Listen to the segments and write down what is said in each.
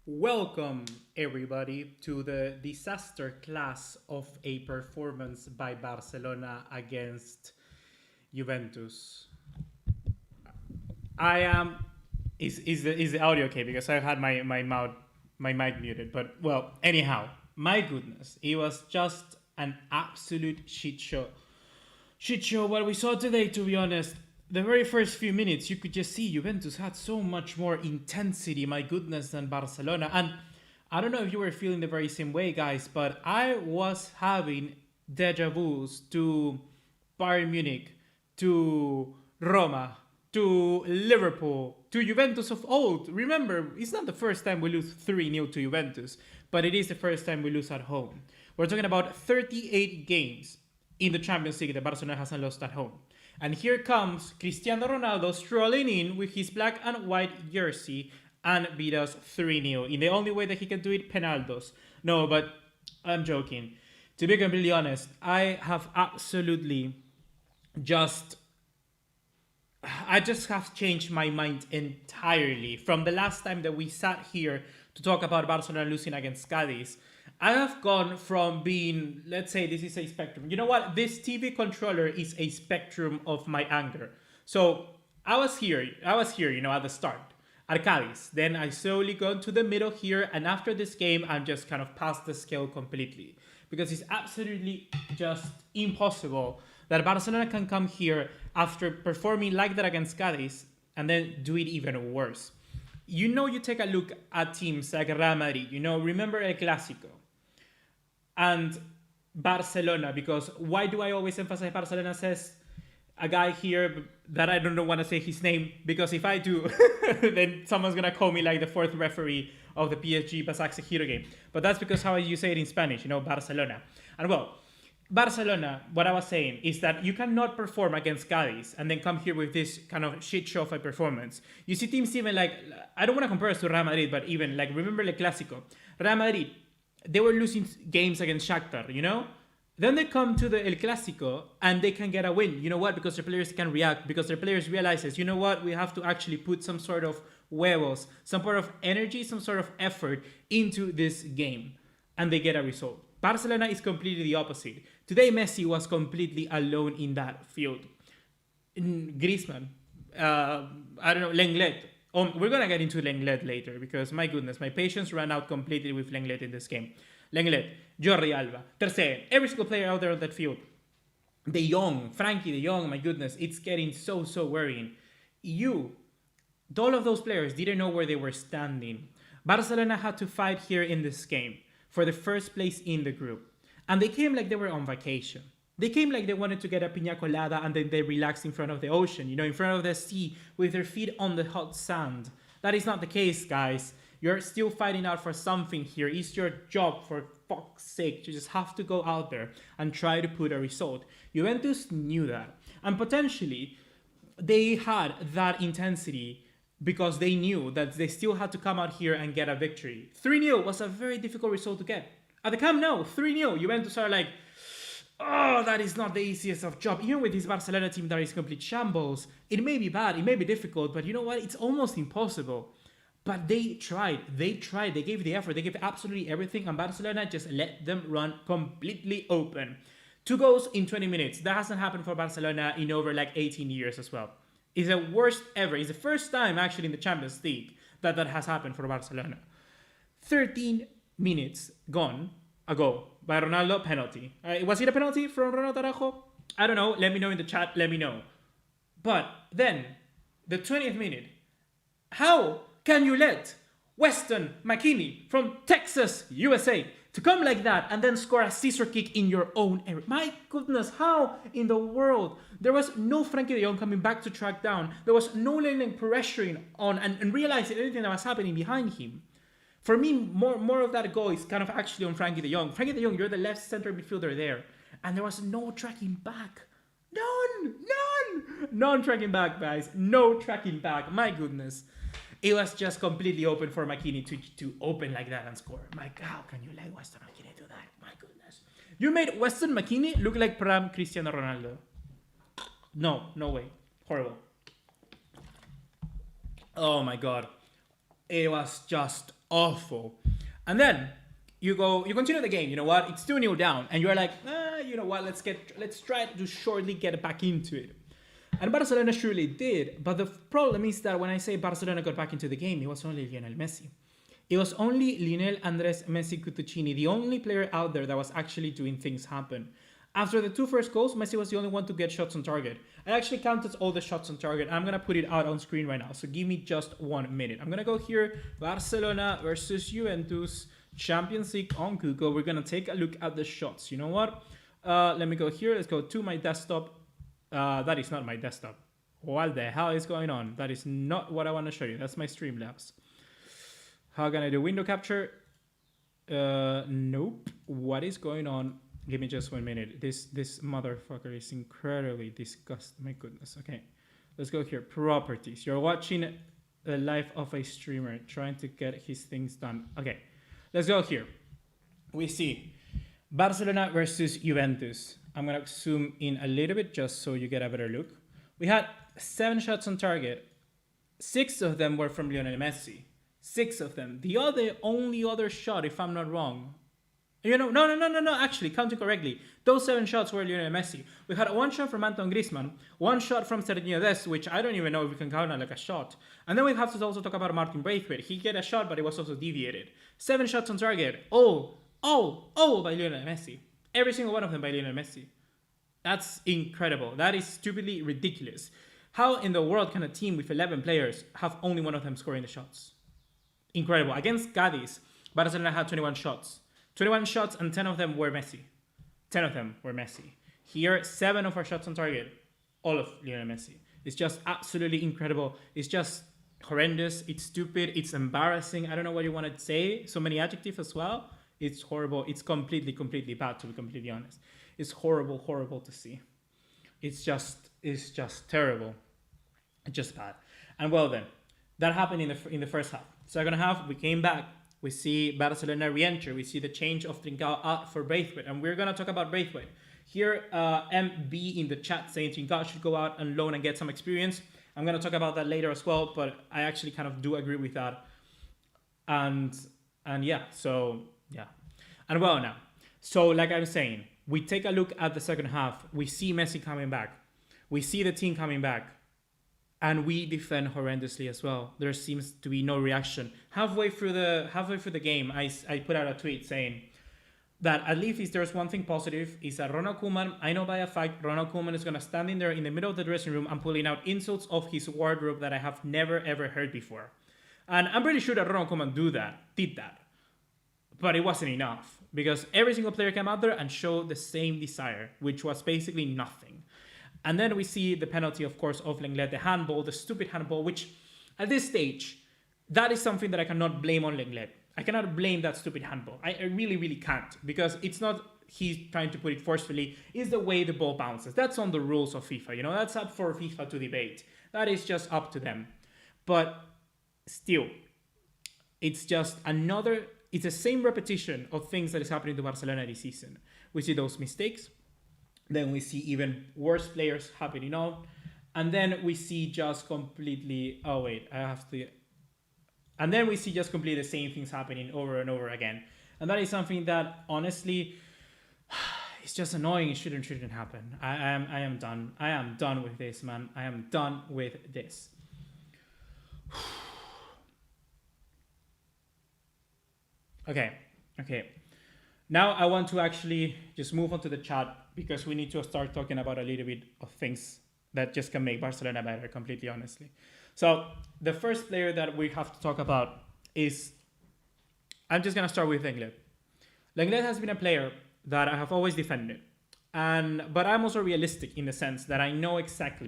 Welcome, everybody, to the disaster class of a performance by Barcelona against Juventus. I am. Is the audio okay? Because I had my mic muted. But well, anyhow, my goodness, it was just an absolute shit show. Shit show what we saw today, to be honest. The very first few minutes, you could just see Juventus had so much more intensity, my goodness, than Barcelona. And I don't know if you were feeling the very same way, guys, but I was having deja vus to Bayern Munich, to Roma, to Liverpool, to Juventus of old. Remember, it's not the first time we lose 3-0 to Juventus, but it is the first time we lose at home. We're talking about 38 games in the Champions League that Barcelona hasn't lost at home. And here comes Cristiano Ronaldo strolling in with his black and white jersey and beat us 3-0 in the only way that he can do it, penaldos. No, but I'm joking. To be completely honest, I just have changed my mind entirely. From the last time that we sat here to talk about Barcelona losing against Cadiz, I have gone from being, let's say this is a spectrum. You know what? This TV controller is a spectrum of my anger. So I was here, at the start, at Cadiz. Then I slowly gone to the middle here, and after this game, I'm just kind of past the scale completely. Because it's absolutely just impossible that Barcelona can come here after performing like that against Cadiz and then do it even worse. You take a look at teams like Real Madrid, remember El Clásico and Barcelona, because why do I always emphasize Barcelona, says a guy here that I don't want to say his name, because if I do, then someone's going to call me like the fourth referee of the PSG Basak game. But that's because how you say it in Spanish, Barcelona. And well, Barcelona, what I was saying is that you cannot perform against Cadiz and then come here with this kind of shit show of a performance. You see teams even like, I don't want to compare us to Real Madrid, but even like, remember El Clásico. Real Madrid, they were losing games against Shakhtar, Then they come to the El Clásico and they can get a win. You know what? Because their players can react, because their players realizes, you know what? We have to actually put some sort of huevos, some sort of energy, some sort of effort into this game. And they get a result. Barcelona is completely the opposite. Today, Messi was completely alone in that field. Griezmann, I don't know, Lenglet. We're going to get into Lenglet later because, my goodness, my patience ran out completely with Lenglet in this game. Lenglet, Jordi Alba, Ter Stegen, every single player out there on that field. De Jong, Frankie De Jong, my goodness, it's getting so worrying. All of those players didn't know where they were standing. Barcelona had to fight here in this game for the first place in the group. And they came like they were on vacation. They came like they wanted to get a piña colada and then they relaxed in front of the ocean, in front of the sea with their feet on the hot sand. That is not the case, guys. You're still fighting out for something here. It's your job, for fuck's sake. You just have to go out there and try to put a result. Juventus knew that. And potentially, they had that intensity because they knew that they still had to come out here and get a victory. 3-0 was a very difficult result to get. At the Camp Nou, 3-0. Juventus are like, oh, that is not the easiest of job. Even with this Barcelona team that is complete shambles, it may be bad, it may be difficult, but you know what? It's almost impossible. But they tried. They gave the effort. They gave absolutely everything, and Barcelona just let them run completely open. 2 goals in 20 minutes. That hasn't happened for Barcelona in over like 18 years as well. It's the worst ever. It's the first time actually in the Champions League that has happened for Barcelona. 13 minutes gone ago by Ronaldo, penalty. Was it a penalty from Ronaldo Araujo? I don't know. Let me know in the chat. Let me know. But then, the 20th minute. How can you let Weston McKennie from Texas, USA, to come like that and then score a scissor kick in your own area? My goodness, how in the world? There was no Frankie de Jong coming back to track down. There was no Lennon pressuring on and realizing anything that was happening behind him. For me, more of that goal is kind of actually on Frankie de Jong. Frankie de Jong, you're the left center midfielder there. And there was no tracking back. None tracking back, guys. No tracking back. My goodness. It was just completely open for McKennie to open like that and score. How can you let Weston McKennie do that? My goodness. You made Weston McKennie look like Pram Cristiano Ronaldo. No way. Horrible. Oh my god. It was just awful. And then you continue the game. You know what? It's 2-0 down, and you're like, you know what? Let's try to shortly get back into it. And Barcelona surely did, but the problem is that when I say Barcelona got back into the game, it was only Lionel Messi. It was only Lionel Andres Messi Cutuccini, the only player out there that was actually doing things happen. After the 2 first goals, Messi was the only one to get shots on target. I actually counted all the shots on target. I'm going to put it out on screen right now, so give me just 1 minute. I'm going to go here, Barcelona versus Juventus, Champions League on Google. We're going to take a look at the shots. You know what? Let me go here. Let's go to my desktop. That is not my desktop. What the hell is going on? That is not what I want to show you. That's my Streamlabs. How can I do window capture? Nope. What is going on? Give me just 1 minute. This motherfucker is incredibly disgusting. My goodness. Okay. Let's go here. Properties. You're watching the life of a streamer trying to get his things done. Okay. Let's go here. We see Barcelona versus Juventus. I'm going to zoom in a little bit just so you get a better look. We had 7 shots on target. 6 of them were from Lionel Messi. 6 of them. The only other shot, if I'm not wrong. No. Actually, counting correctly. Those 7 shots were Lionel Messi. We had 1 shot from Antoine Griezmann, 1 shot from Sergio Dest, which I don't even know if we can count on like a shot. And then we have to also talk about Martin Braithwaite. He get a shot, but it was also deviated. 7 shots on target. All by Lionel Messi. Every single one of them by Lionel Messi. That's incredible. That is stupidly ridiculous. How in the world can a team with 11 players have only one of them scoring the shots? Incredible. Against Cadiz, Barcelona had 21 shots. 21 shots and 10 of them were Messi. 10 of them were Messi. Here, 7 of our shots on target, all of Lionel Messi. It's just absolutely incredible. It's just horrendous. It's stupid. It's embarrassing. I don't know what you want to say. So many adjectives as well. It's horrible. It's completely bad, to be completely honest. It's horrible to see. It's just terrible. It's just bad. And well then, that happened in the first half. Second half, we came back. We see Barcelona re-enter. We see the change of Trincao out for Braithwaite. And we're going to talk about Braithwaite. Here, MB in the chat saying Trincao should go out on loan and get some experience. I'm going to talk about that later as well, but I actually kind of do agree with that. And yeah, so yeah. And well now, so like I was saying, we take a look at the second half. We see Messi coming back. We see the team coming back. And we defend horrendously as well. There seems to be no reaction. Halfway through the game, I put out a tweet saying that at least if there's one thing positive is that Ronald Koeman, I know by a fact, Ronald Koeman is going to stand in there in the middle of the dressing room and pulling out insults of his wardrobe that I have never ever heard before. And I'm pretty sure that Ronald Koeman did that. But it wasn't enough because every single player came out there and showed the same desire, which was basically nothing. And then we see the penalty, of course, of Lenglet, the handball, the stupid handball, which at this stage, that is something that I cannot blame on Lenglet. I cannot blame that stupid handball. I really can't, because it's not he's trying to put it forcefully, it's the way the ball bounces. That's on the rules of FIFA, that's up for FIFA to debate. That is just up to them. But still, it's just it's the same repetition of things that is happening to Barcelona this season. We see those mistakes. Then we see even worse players happening on. And then we see just completely... And then we see just completely the same things happening over and over again. And that is something that, honestly, it's just annoying. It shouldn't happen. I am done. I am done with this, man. I am done with this. Okay. Now I want to actually just move on to the chat, because we need to start talking about a little bit of things that just can make Barcelona better, completely honestly. So the first player that we have to talk about is, I'm just going to start with Lenglet. Lenglet has been a player that I have always defended. But I'm also realistic in the sense that I know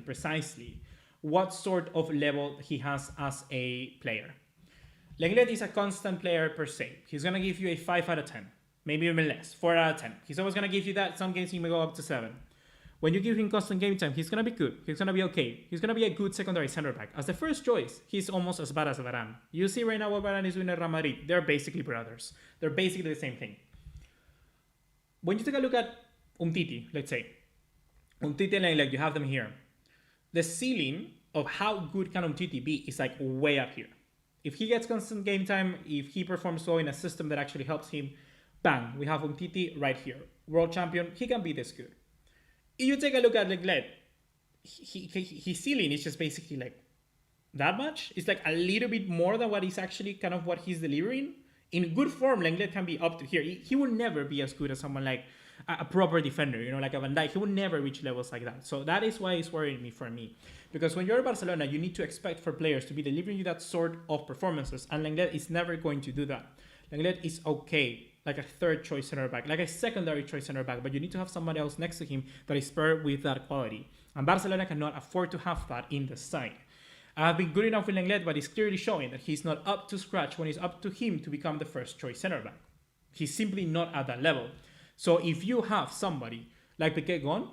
precisely what sort of level he has as a player. Lenglet is a constant player per se. He's going to give you a 5 out of 10. Maybe even less, 4 out of 10. He's always going to give you that. Some games he may go up to 7. When you give him constant game time, he's going to be good. He's going to be okay. He's going to be a good secondary center back. As the first choice, he's almost as bad as Varane. You see right now what Varane is doing at Real Madrid. They're basically brothers. They're basically the same thing. When you take a look at Umtiti, let's say. Umtiti and Lenglet, you have them here. The ceiling of how good can Umtiti be is like way up here. If he gets constant game time, if he performs well in a system that actually helps him, bang, we have Umtiti right here. World champion, he can be this good. If you take a look at Lenglet, his ceiling is just basically like that much. It's like a little bit more than what he's actually kind of what he's delivering. In good form, Lenglet can be up to here. He will never be as good as someone like a proper defender, like a Van Dijk. He will never reach levels like that. So that is why it's worrying me for me. Because when you're Barcelona, you need to expect for players to be delivering you that sort of performances. And Lenglet is never going to do that. Lenglet is okay, like a third choice center back, like a secondary choice center back, but you need to have somebody else next to him that is paired with that quality. And Barcelona cannot afford to have that in the side. I've been good enough with Lenglet, but it's clearly showing that he's not up to scratch when it's up to him to become the first choice center back. He's simply not at that level. So if you have somebody like Piqué gone,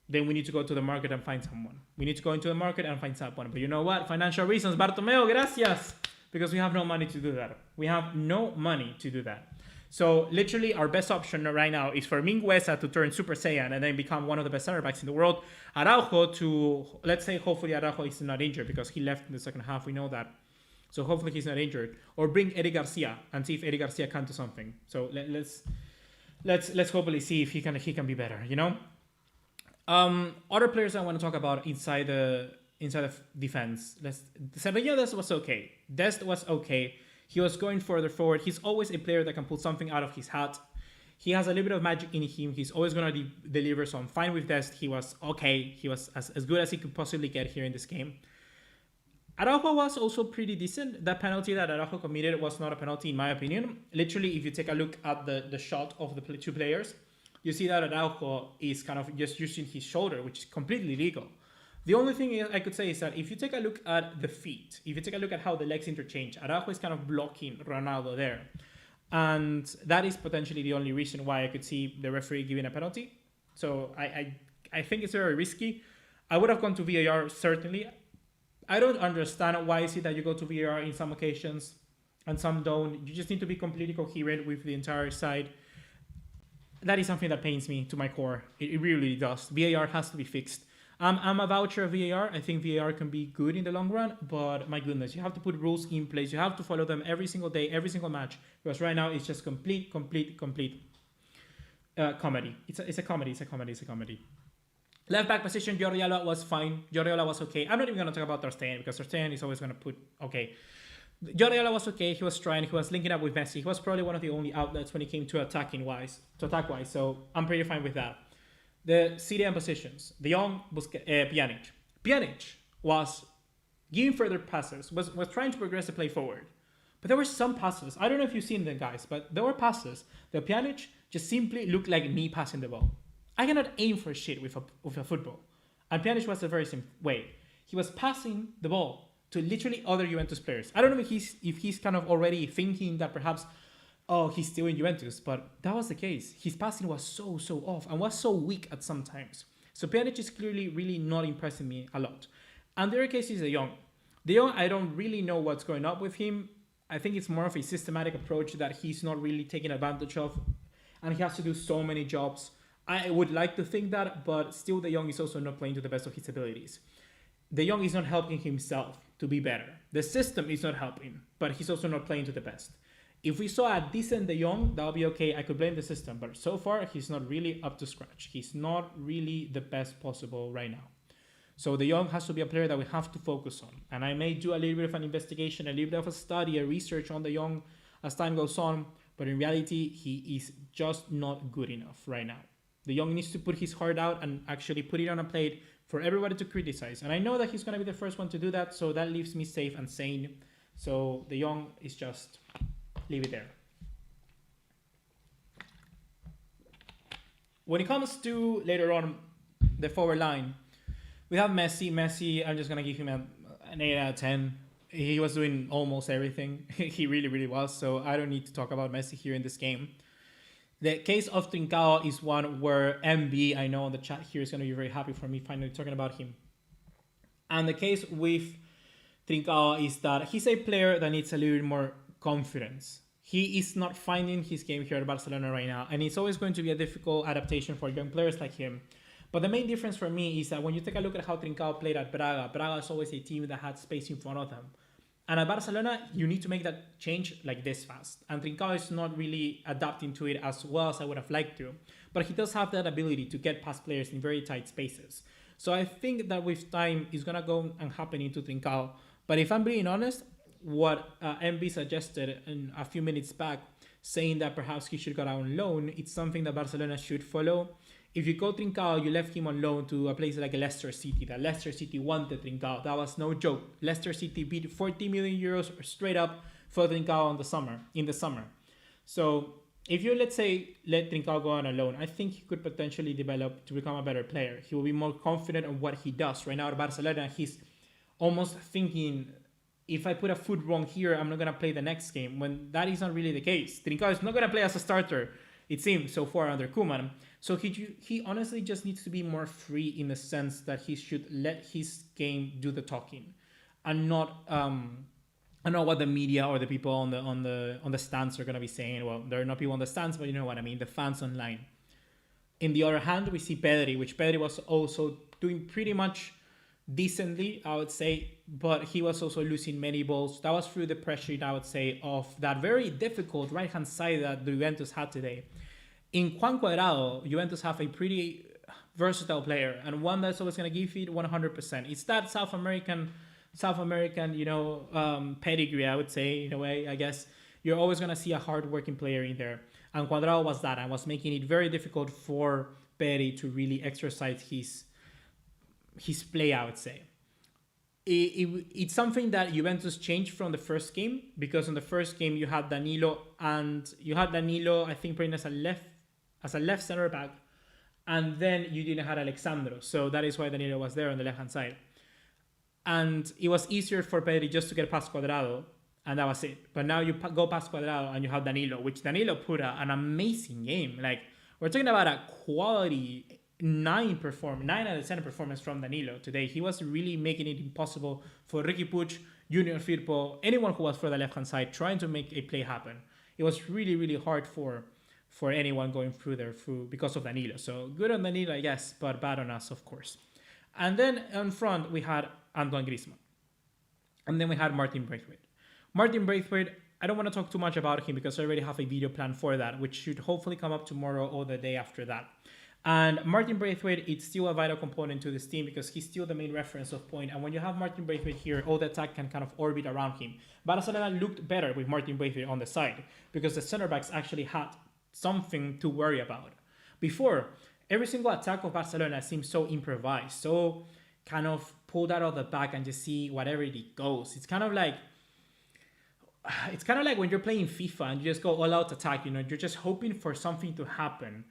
then we need to go to the market and find someone. We need to go into the market and find someone. But you know what? Financial reasons. Bartomeu, gracias. Because we have no money to do that. We have no money to do that. So literally our best option right now is for Mingueza to turn Super Saiyan and then become one of the best center backs in the world. Araujo to, let's say, hopefully Araujo is not injured because he left in the second half. We know that. So hopefully he's not injured. Or bring Eric Garcia and see if Eric Garcia can do something. So let's hopefully see if he can be better, Other players I want to talk about inside the defense. Sergio Dest was okay. Dest was okay. He was going further forward. He's always a player that can pull something out of his hat. He has a little bit of magic in him. He's always going to deliver. So I'm fine with Dest. He was okay. He was as good as he could possibly get here in this game. Araujo was also pretty decent. That penalty that Araujo committed was not a penalty in my opinion. Literally, if you take a look at the shot of the two players, you see that Araujo is kind of just using his shoulder, which is completely legal. The only thing I could say is that if you take a look at the feet, if you take a look at how the legs interchange, Araujo is kind of blocking Ronaldo there. And that is potentially the only reason why I could see the referee giving a penalty. So I think it's very risky. I would have gone to VAR, certainly. I don't understand why is it that you go to VAR in some occasions and some don't. You just need to be completely coherent with the entire side. That is something that pains me to my core. It really does. VAR has to be fixed. I'm a voucher of VAR. I think VAR can be good in the long run, but my goodness, you have to put rules in place. You have to follow them every single day, every single match, because right now it's just complete comedy. It's a comedy. Left back position, Jordi Alba was fine. Jordi Alba was okay. I'm not even going to talk about Ter Stegen because Ter Stegen is always going to put okay. Jordi Alba was okay. He was trying. He was linking up with Messi. He was probably one of the only outlets when it came to attack wise. So I'm pretty fine with that. The CDM positions. De Jong, Pjanic. Pjanic was giving further passes, was trying to progress the play forward. But there were some passes. I don't know if you've seen them, guys, but there were passes that Pjanic just simply looked like me passing the ball. I cannot aim for shit with a football. And Pjanic was the very same way. He was passing the ball to literally other Juventus players. I don't know if he's kind of already thinking that perhaps, oh, he's still in Juventus, but that was the case. His passing was so off and was so weak at some times. So Pjanic is clearly really not impressing me a lot. And the other case is De Jong. De Jong, I don't really know what's going on with him. I think it's more of a systematic approach that he's not really taking advantage of, and he has to do so many jobs. I would like to think that, but still De Jong is also not playing to the best of his abilities. De Jong is not helping himself to be better. The system is not helping, but he's also not playing to the best. If we saw a decent De Jong, that would be okay. I could blame the system, but so far he's not really up to scratch. He's not really the best possible right now. So De Jong has to be a player that we have to focus on. And I may do a little bit of an investigation, a little bit of a study, a research on De Jong as time goes on, but in reality, he is just not good enough right now. De Jong needs to put his heart out and actually put it on a plate for everybody to criticize. And I know that he's going to be the first one to do that, so that leaves me safe and sane. So De Jong is just... leave it there. When it comes to later on the forward line, we have Messi. Messi, I'm just going to give him an 8 out of 10. He was doing almost everything. He really was. So I don't need to talk about Messi here in this game. The case of Trincao is one where MB, I know on the chat here, is going to be very happy for me finally talking about him. And the case with Trincao is that he's a player that needs a little bit more confidence. He is not finding his game here at Barcelona right now, and it's always going to be a difficult adaptation for young players like him. But the main difference for me is that when you take a look at how Trincao played at Braga, Braga is always a team that had space in front of them. And at Barcelona, you need to make that change like this fast. And Trincao is not really adapting to it as well as I would have liked to. But he does have that ability to get past players in very tight spaces. So I think that with time, it's going to go and happen into Trincao. But if I'm being honest, what MB suggested in a few minutes back, saying that perhaps he should go out on loan, it's something that Barcelona should follow. If you go Trincao, you left him on loan to a place like Leicester City. That Leicester City wanted Trincao. That was no joke. Leicester City bid 40 million euros straight up for Trincao in the summer. So if you, let's say, let Trincao go on a loan, I think he could potentially develop to become a better player. He will be more confident on what he does. Right now at Barcelona, he's almost thinking, if I put a foot wrong here, I'm not going to play the next game, when that is not really the case. Trincao is not going to play as a starter, it seems, so far under Koeman. So he honestly just needs to be more free in the sense that he should let his game do the talking, and not I don't know what the media or the people on the stands are gonna be saying. Well, there are not people on the stands, but you know what I mean, the fans online. In the other hand, we see Pedri, which Pedri was also doing pretty much decently, I would say, but he was also losing many balls. That was through the pressure, I would say, of that very difficult right-hand side that the Juventus had today. In Juan Cuadrado, Juventus have a pretty versatile player, and one that's always going to give it 100%. It's that South American, pedigree, I would say, in a way, I guess. You're always going to see a hard-working player in there. And Cuadrado was that, and was making it very difficult for Pedri to really exercise his play, I would say. It's something that Juventus changed from the first game, because in the first game you had Danilo, I think, playing as a left center back, and then you didn't have Alexandro, so that is why Danilo was there on the left hand side, and it was easier for Pedri just to get past Cuadrado, and that was it. But now you go past Cuadrado and you have Danilo, which Danilo put an amazing game. Like, we're talking about a quality 9 out of 10 performance from Danilo today. He was really making it impossible for Riqui Puig, Junior Firpo, anyone who was for the left hand side trying to make a play happen. It was really, really hard for anyone going through there because of Danilo. So good on Danilo, I guess, but bad on us, of course. And then on front, we had Antoine Griezmann. And then we had Martin Braithwaite. Martin Braithwaite, I don't want to talk too much about him because I already have a video planned for that, which should hopefully come up tomorrow or the day after that. And Martin Braithwaite, it's still a vital component to this team because he's still the main reference of point. And when you have Martin Braithwaite here, all the attack can kind of orbit around him. Barcelona looked better with Martin Braithwaite on the side because the center backs actually had something to worry about. Before, every single attack of Barcelona seems so improvised, so kind of pulled out of the back and just see whatever it goes. It's kind of like when you're playing FIFA and you just go all out attack, you're just hoping for something to happen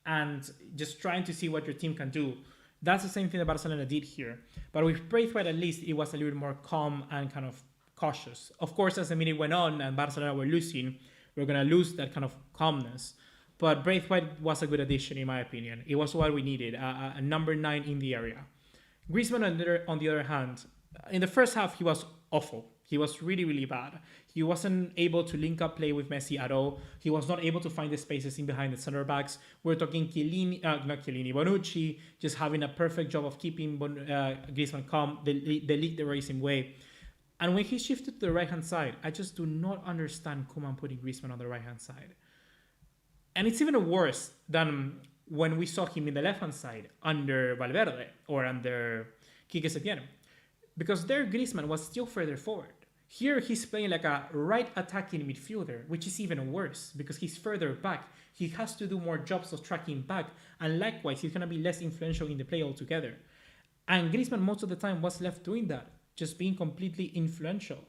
and just trying to see what your team can do. That's the same thing that Barcelona did here. But with Braithwaite, at least it was a little bit more calm and kind of cautious. Of course, as the minute went on and Barcelona were losing, we're going to lose that kind of calmness. But Braithwaite was a good addition, in my opinion. It was what we needed, a number 9 in the area. Griezmann, on the other hand, in the first half, he was awful. He was really, really bad. He wasn't able to link up play with Messi at all. He was not able to find the spaces in behind the center backs. We're talking Bonucci, just having a perfect job of keeping Griezmann calm. They lead the racing way. And when he shifted to the right-hand side, I just do not understand Koeman putting Griezmann on the right-hand side. And it's even worse than when we saw him in the left-hand side under Valverde or under Quique Setién. Because there, Griezmann was still further forward. Here, he's playing like a right attacking midfielder, which is even worse because he's further back. He has to do more jobs of tracking back. And likewise, he's going to be less influential in the play altogether. And Griezmann, most of the time, was left doing that, just being completely influential.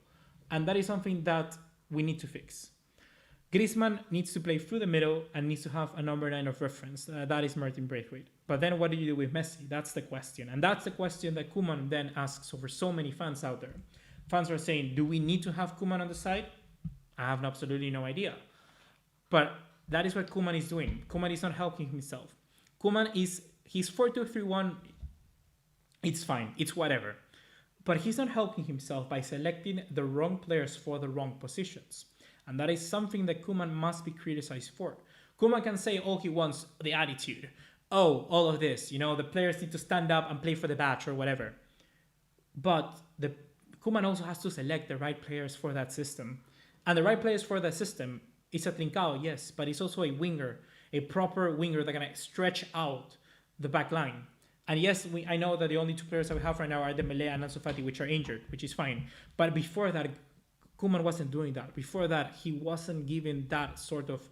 And that is something that we need to fix. Griezmann needs to play through the middle and needs to have a number 9 of reference. That is Martin Braithwaite. But then what do you do with Messi? That's the question. And that's the question that Koeman then asks over so many fans out there. Fans are saying, do we need to have Koeman on the side? I have absolutely no idea. But that is what Koeman is doing. Koeman is not helping himself. He's 4-2-3-1. It's fine. It's whatever. But he's not helping himself by selecting the wrong players for the wrong positions. And that is something that Koeman must be criticized for. Koeman can say all he wants, the attitude. Oh, all of this, the players need to stand up and play for the badge or whatever. But the Koeman also has to select the right players for that system. And the right players for that system is a Trincao, yes, but it's also a winger, a proper winger that can stretch out the back line. And yes, I know that the only two players that we have right now are Dembele and Ansu Fati, which are injured, which is fine. But before that, Koeman wasn't doing that. Before that, he wasn't given that sort of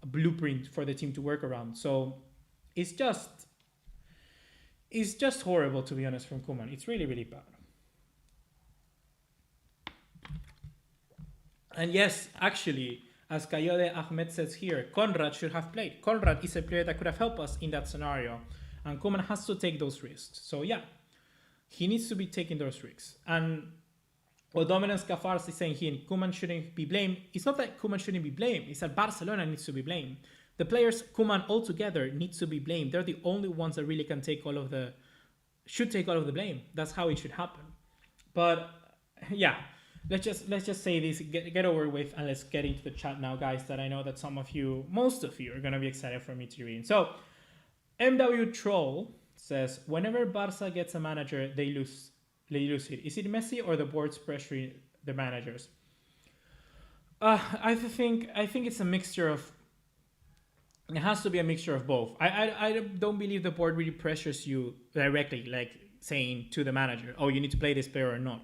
blueprint for the team to work around. So it's just horrible, to be honest, from Koeman. It's really, really bad. And yes, actually, as Kayode Ahmed says here, Conrad should have played. Conrad is a player that could have helped us in that scenario. And Koeman has to take those risks. So yeah, he needs to be taking those risks. And what Dominance Cafars is saying here, Koeman shouldn't be blamed. It's not that Koeman shouldn't be blamed. It's that Barcelona needs to be blamed. The players, Koeman altogether, needs to be blamed. They're the only ones that really can take all of the blame. That's how it should happen. But yeah, let's just say this, get over with, and let's get into the chat now, guys, that I know that most of you are going to be excited for me to read. So MW Troll says, whenever Barca gets a manager, they lose it. Is it Messi or the board's pressuring the managers? I think it's a mixture of. It has to be a mixture of both. I don't believe the board really pressures you directly, like saying to the manager, "Oh, you need to play this player or not."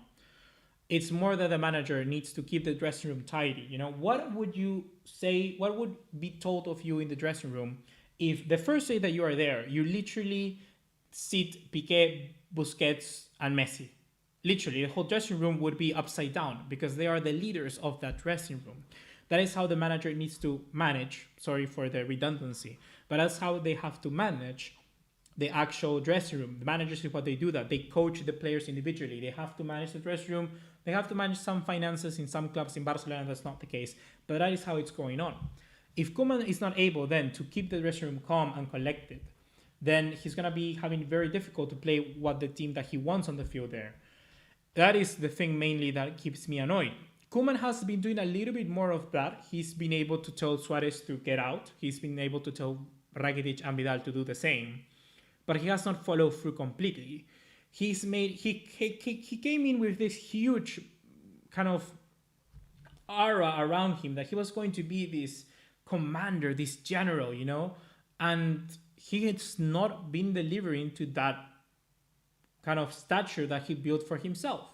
It's more that the manager needs to keep the dressing room tidy. You know, what would you say? What would be told of you in the dressing room if the first day that you are there, you literally sit Piqué, Busquets, and Messi? Literally, the whole dressing room would be upside down because they are the leaders of that dressing room. That is how the manager needs to manage. Sorry for the redundancy, but that's how they have to manage the actual dressing room. The managers is what they do, that they coach the players individually. They have to manage the dressing room. They have to manage some finances in some clubs. In Barcelona, that's not the case, but that is how it's going on. If Koeman is not able then to keep the dressing room calm and collected, then he's going to be having very difficult to play what the team that he wants on the field there. That is the thing mainly that keeps me annoyed. Koeman has been doing a little bit more of that. He's been able to tell Suarez to get out. He's been able to tell Rakitic and Vidal to do the same. But he has not followed through completely. He came in with this huge kind of aura around him that he was going to be this commander, this general, you know? And he has not been delivering to that kind of stature that he built for himself.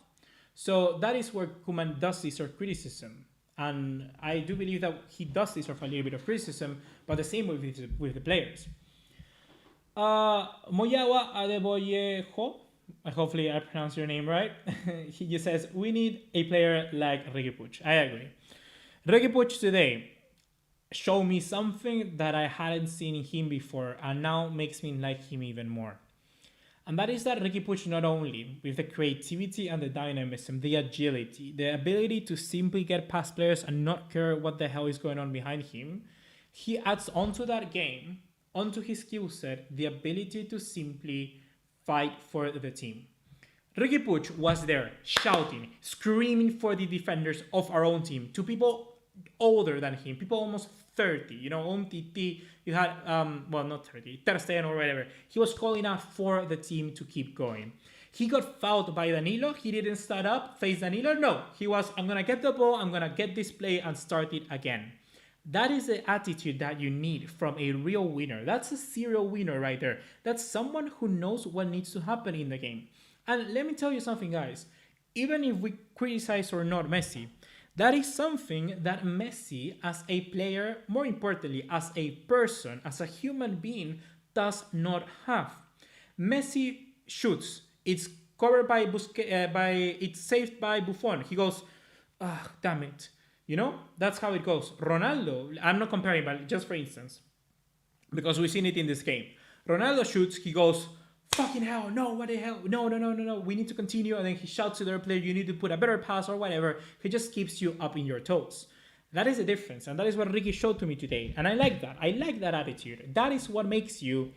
So that is where Koeman does deserve criticism. And I do believe that he does deserve a little bit of criticism, but the same with the players. Moyawa Adeboyeho, hopefully I pronounced your name right. He just says, we need a player like Riqui Puig. I agree. Riqui Puig today showed me something that I hadn't seen in him before, and now makes me like him even more. And that is that Riqui Puig, not only with the creativity and the dynamism, the agility, the ability to simply get past players and not care what the hell is going on behind him, he adds onto that game, onto his skill set, the ability to simply fight for the team. Riqui Puig was there shouting, screaming for the defenders of our own team, to people older than him, people almost 30, you know, Umtiti, you had, well, not 30, Ter Stegen or whatever. He was calling out for the team to keep going. He got fouled by Danilo. He didn't start up, face Danilo. No, he was, I'm going to get the ball, I'm going to get this play and start it again. That is the attitude that you need from a real winner. That's a serial winner right there. That's someone who knows what needs to happen in the game. And let me tell you something, guys. Even if we criticize or not Messi, that is something that Messi, as a player, more importantly, as a person, as a human being, does not have. Messi shoots. It's covered by it's saved by Buffon. He goes, damn it. You know, that's how it goes. Ronaldo, I'm not comparing, but just for instance, because we've seen it in this game. Ronaldo shoots, he goes, fucking hell, no, what the hell, no, we need to continue. And then he shouts to their player, you need to put a better pass or whatever. He just keeps you up in your toes. That is the difference. And that is what Riqui showed to me today. And I like that. I like that attitude. That is what makes you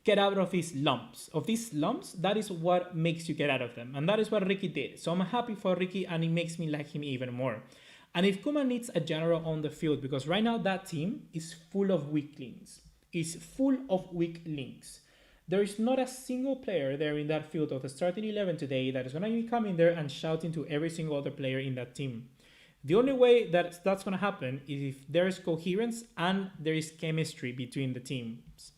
get out of these lumps. That is what makes you get out of them. And that is what Riqui did. So I'm happy for Riqui, and it makes me like him even more. And if Koeman needs a general on the field, because right now that team is full of weak links. There is not a single player there in that field of the starting 11 today that is going to be coming there and shouting to every single other player in that team. The only way that that's going to happen is if there is coherence and there is chemistry between the teams.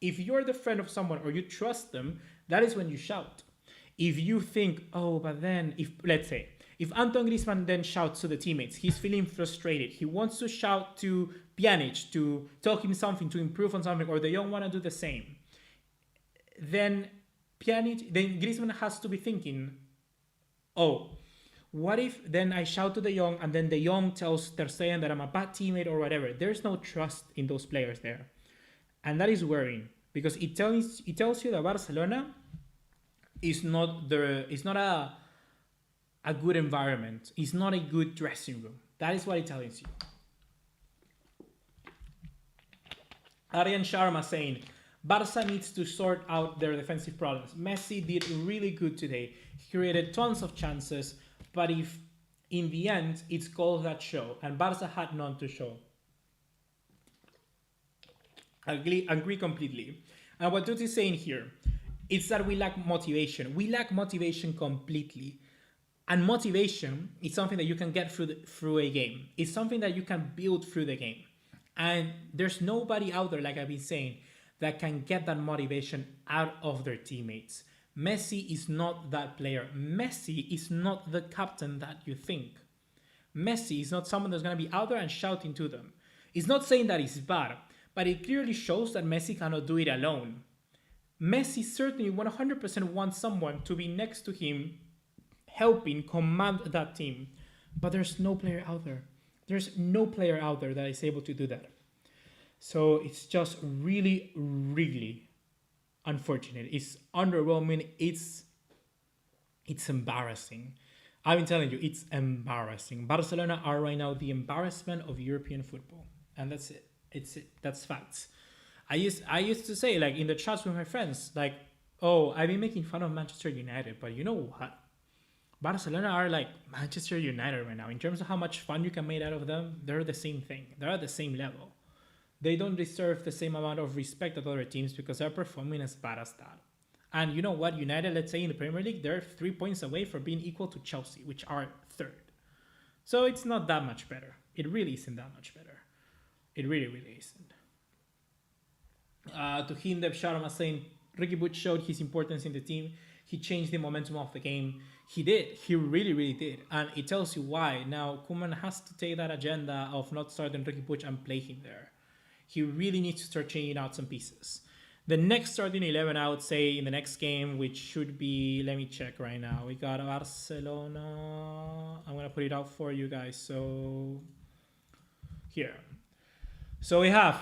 If you're the friend of someone or you trust them, that is when you shout. If you think, oh, but then, if let's say, if Antoine Griezmann then shouts to the teammates, he's feeling frustrated. He wants to shout to Pjanic to tell him something, to improve on something, or they don't want to do the same. Then Griezmann has to be thinking, oh, what if then I shout to De Jong and then De Jong tells Ter Stegen that I'm a bad teammate or whatever? There's no trust in those players there. And that is worrying because it tells you that Barcelona is not a good environment. It's not a good dressing room. That is what it tells you. Aryan Sharma saying, Barca needs to sort out their defensive problems. Messi did really good today. He created tons of chances, but if in the end it's goals that show, and Barca had none to show. Agree completely. And what Duty is saying here is that we lack motivation. We lack motivation completely. And motivation is something that you can get through a game. It's something that you can build through the game. And there's nobody out there, like I've been saying, that can get that motivation out of their teammates. Messi is not that player. Messi is not the captain that you think. Messi is not someone that's going to be out there and shouting to them. It's not saying that it's bad, but it clearly shows that Messi cannot do it alone. Messi certainly 100% wants someone to be next to him, helping command that team. But there's no player out there. There's no player out there that is able to do that. So it's just really, really unfortunate. It's underwhelming. It's embarrassing. I've been telling you, it's embarrassing. Barcelona are right now the embarrassment of European football. And that's it. That's facts. I used to say, like, in the chats with my friends, like, oh, I've been making fun of Manchester United, but you know what? Barcelona are like Manchester United right now. In terms of how much fun you can make out of them, they're the same thing. They're at the same level. They don't deserve the same amount of respect that other teams because they're performing as bad as that. And you know what? United, let's say in the Premier League, they're 3 points away from being equal to Chelsea, which are third. So it's not that much better. It really isn't that much better. It really, really isn't. To him, Dev Sharma saying, Ricky Puig showed his importance in the team. He changed the momentum of the game. He did. He really, really did. And it tells you why. Now, Koeman has to take that agenda of not starting Ricky Puig and play him there. He really needs to start changing out some pieces. The next starting 11, I would say, in the next game, which should be, let me check right now. We got Barcelona. I'm going to put it out for you guys. So, here. So we have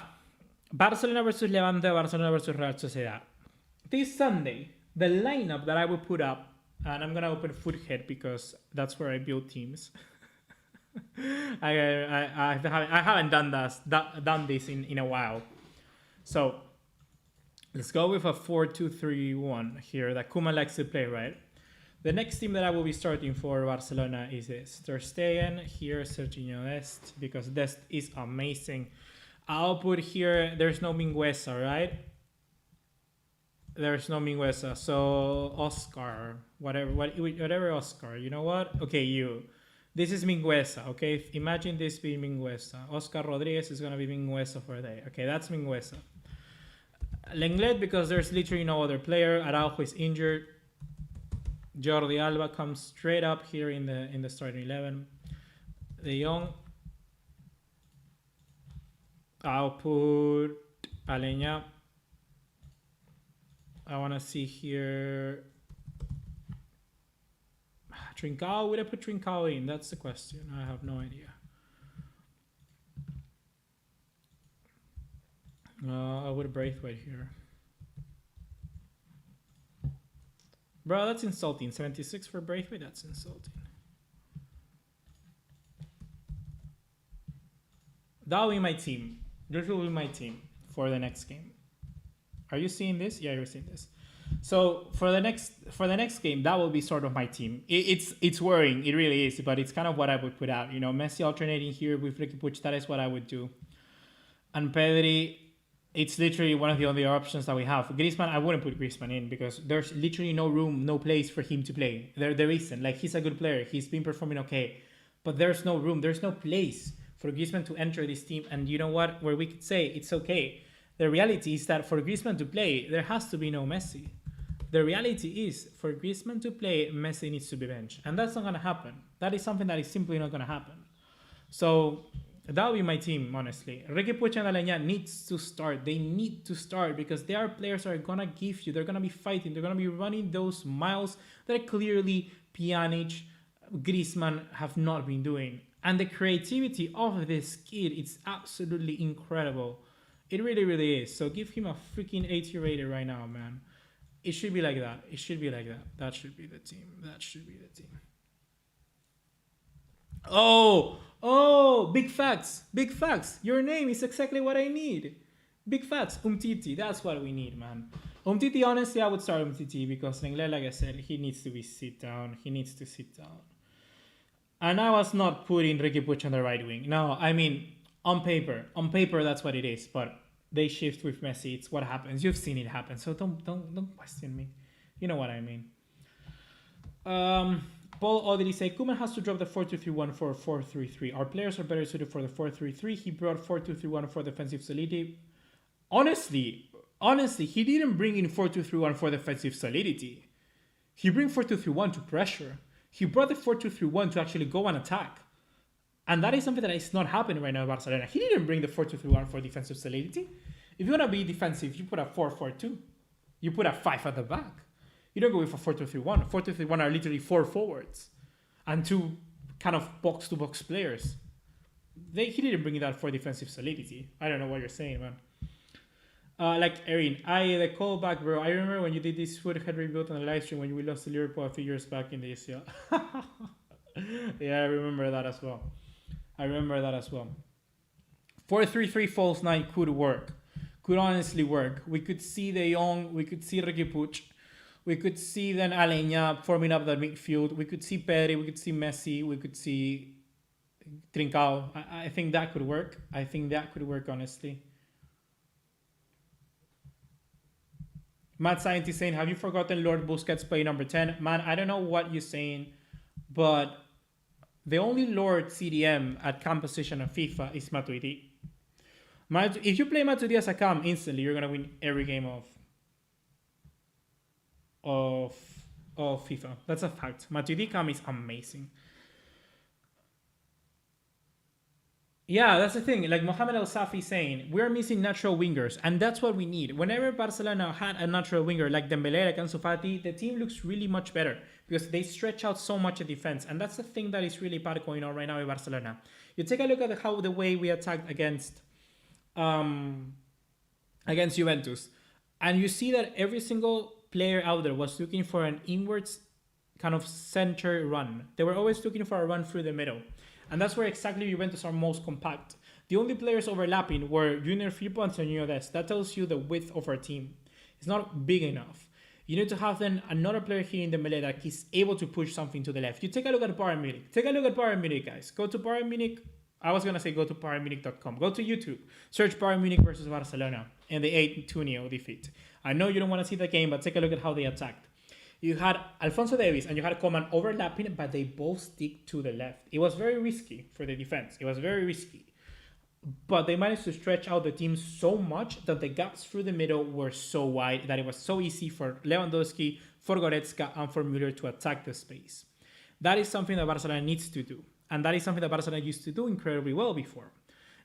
Barcelona versus Levante, Barcelona versus Real Sociedad. This Sunday, the lineup that I will put up, and I'm going to open Foothead because that's where I build teams. I haven't done this in a while. So let's go with a 4-2-3-1 here that Koeman likes to play, right? The next team that I will be starting for Barcelona is this. Ter Stegen, here Serginho Dest, because Dest is amazing. I'll put here, there's no Mingueza, right? There's no Mingueza. So Oscar, whatever Oscar, you know what? Okay, you. This is Mingueza, okay? Imagine this being Mingueza. Oscar Rodriguez is going to be Mingueza for a day. Okay, that's Mingueza. Lenglet, because there's literally no other player. Araujo is injured. Jordi Alba comes straight up here in the starting 11. De Jong. I'll put Alenya. I want to see here. Trincao, would I put Trincao in? That's the question. I have no idea. I would Braithwaite here. Bro, that's insulting. 76 for Braithwaite? That's insulting. That will be my team. This will be my team for the next game. Are you seeing this? Yeah, you're seeing this. So for the next game, that will be sort of my team. It's worrying, it really is, but it's kind of what I would put out. You know, Messi alternating here with Ricky Puig. That is what I would do. And Pedri, It's literally one of the only options that we have. Griezmann, I wouldn't put Griezmann in because there's literally no room, no place for him to play. There isn't. Like, he's a good player. He's been performing okay. But there's no room. There's no place for Griezmann to enter this team. And you know what? Where we could say it's okay. The reality is that for Griezmann to play, there has to be no Messi. The reality is, for Griezmann to play, Messi needs to be benched. And that's not going to happen. That is something that is simply not going to happen. So that would be my team, honestly. Ricky Puig and Alenya needs to start. They need to start because they are players that are going to give you. They're going to be fighting. They're going to be running those miles that clearly Pjanic, Griezmann have not been doing. And the creativity of this kid, it's absolutely incredible. It really, really is. So give him a freaking 80 rated right now, man. It should be like that. It should be like that. That should be the team. That should be the team. Oh, big facts. Big facts. Your name is exactly what I need. Big facts. Umtiti. That's what we need, man. Umtiti, honestly, I would start Umtiti because Lenglet, like I said, he needs to be sit down. He needs to sit down. And I was not putting Ricky Puig on the right wing. No, I mean, on paper, that's what it is. But they shift with Messi. It's what happens. You've seen it happen. So don't question me. You know what I mean. Paul Audrey say Koeman has to drop the 4-2-3-1 for 4-3-3. Our players are better suited for the 4-3-3. He brought 4-2-3-1 for defensive solidity. Honestly, he didn't bring in 4-2-3-1 for defensive solidity. He bring 4-2-3-1 to pressure. He brought the 4-2-3-1 to actually go and attack. And that is something that is not happening right now in Barcelona. He didn't bring the 4-2-3-1 for defensive solidity. If you want to be defensive, you put a 4-4-2. You put a 5 at the back. You don't go with a 4-2-3-1. 4-2-3-1 are literally 4 forwards and 2 kind of box-to-box players. He didn't bring that for defensive solidity. I don't know what you're saying, man. Like Erin, the callback, bro. I remember when you did this foot-head rebuild on the live stream when we lost to Liverpool a few years back in the ACL. Yeah, I remember that as well. 4-3-3 false 9 could work. Could honestly work. We could see De Jong. We could see Ricky Puig. We could see then Alenya forming up that midfield. We could see Pedri. We could see Messi. We could see Trincao. I think that could work. Honestly. Mad Scientist saying, have you forgotten Lord Busquets play number 10? Man, I don't know what you're saying, but the only Lord CDM at cam position of FIFA is Matuidi. If you play Matuidi as a cam, instantly you're going to win every game of FIFA. That's a fact. Matuidi cam is amazing. Yeah, that's the thing. Like Mohamed El Safi saying, we're missing natural wingers, and that's what we need. Whenever Barcelona had a natural winger like Dembélé, like Ansu Fati, the team looks really much better because they stretch out so much at defense, and that's the thing that is really bad going on right now in Barcelona. You take a look at the way we attacked against Juventus, and you see that every single player out there was looking for an inwards kind of center run. They were always looking for a run through the middle. And that's where exactly Juventus are most compact. The only players overlapping were Junior Firpo and Antonio Dest. That tells you the width of our team. It's not big enough. You need to have then another player here in the melee that is able to push something to the left. You take a look at Bayern Munich. Take a look at Bayern Munich, guys. Go to Bayern Munich. I was going to say go to BayernMunich.com. Go to YouTube. Search Bayern Munich versus Barcelona and the 8-2 defeat. I know you don't want to see the game, but take a look at how they attacked. You had Alphonso Davies and you had Coman overlapping, but they both stick to the left. It was very risky for the defense. It was very risky. But they managed to stretch out the team so much that the gaps through the middle were so wide that it was so easy for Lewandowski, for Goretzka, and for Müller to attack the space. That is something that Barcelona needs to do. And that is something that Barcelona used to do incredibly well before.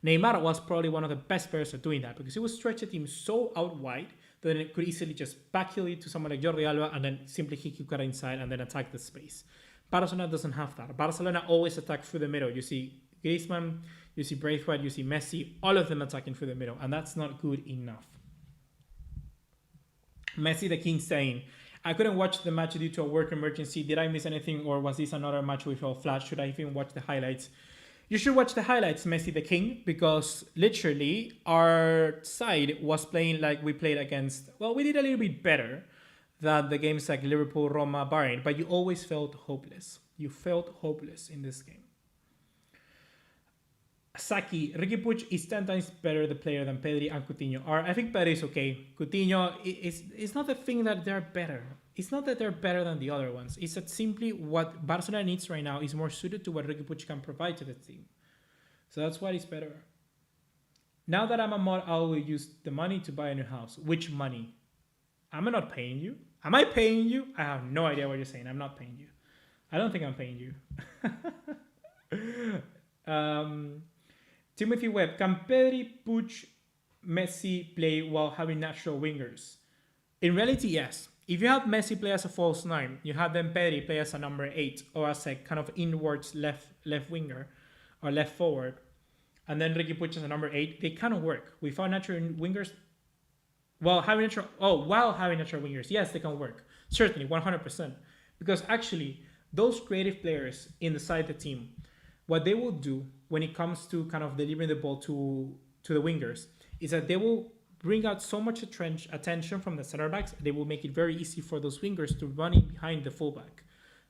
Neymar was probably one of the best players at doing that because he would stretch the team so out wide that it could easily just backheel it to someone like Jordi Alba and then simply kick it inside and then attack the space. Barcelona doesn't have that. Barcelona always attack through the middle. You see Griezmann, you see Braithwaite, you see Messi, all of them attacking through the middle, and that's not good enough. Messi the King saying, I couldn't watch the match due to a work emergency. Did I miss anything, or was this another match with all flash? Should I even watch the highlights? You should watch the highlights, Messi the King, because literally our side was playing like we played against, well, we did a little bit better than the games like Liverpool, Roma, Bayern, but you always felt hopeless. You felt hopeless in this game. Saki, Ricky Puig is 10 times better the player than Pedri and Coutinho are. I think Pedri is okay. Coutinho is not the thing that they're better. It's not that they're better than the other ones. It's that simply what Barcelona needs right now is more suited to what Ricky Puig can provide to the team. So that's why it's better. Now that I'm a mod, I will use the money to buy a new house. Which money? Am I not paying you? Am I paying you? I have no idea what you're saying. I'm not paying you. I don't think I'm paying you. Timothy Webb, can Pedri, Puig, Messi play while having natural wingers? In reality, yes. If you have Messi play as a false nine, you have then Pedri play as a number 8 or as a kind of inwards left winger or left forward, and then Ricky Puig as a number 8, they kind of work. Without natural wingers, while having natural wingers, yes, they can work. Certainly, 100%. Because actually, those creative players inside the team, what they will do when it comes to kind of delivering the ball to the wingers is that they will bring out so much attention from the center backs, they will make it very easy for those wingers to run in behind the fullback.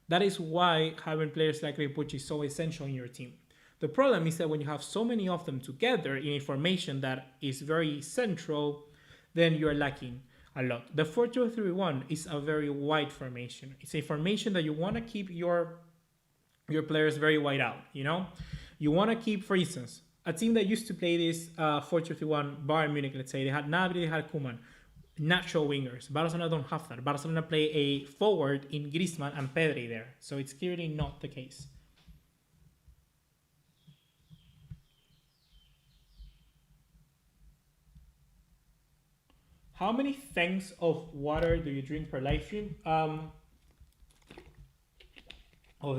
That is why having players like Puig is so essential in your team. The problem is that when you have so many of them together in a formation that is very central, then you're lacking a lot. The 4-2-3-1 is a very wide formation. It's a formation that you want to keep your players very wide out, you know? You want to keep, for instance, a team that used to play this 4-2-3-1, Bayern Munich, let's say, they had Gnabry, they had Koeman, natural wingers. Barcelona don't have that. Barcelona play a forward in Griezmann and Pedri there. So it's clearly not the case. How many things of water do you drink per live stream? Of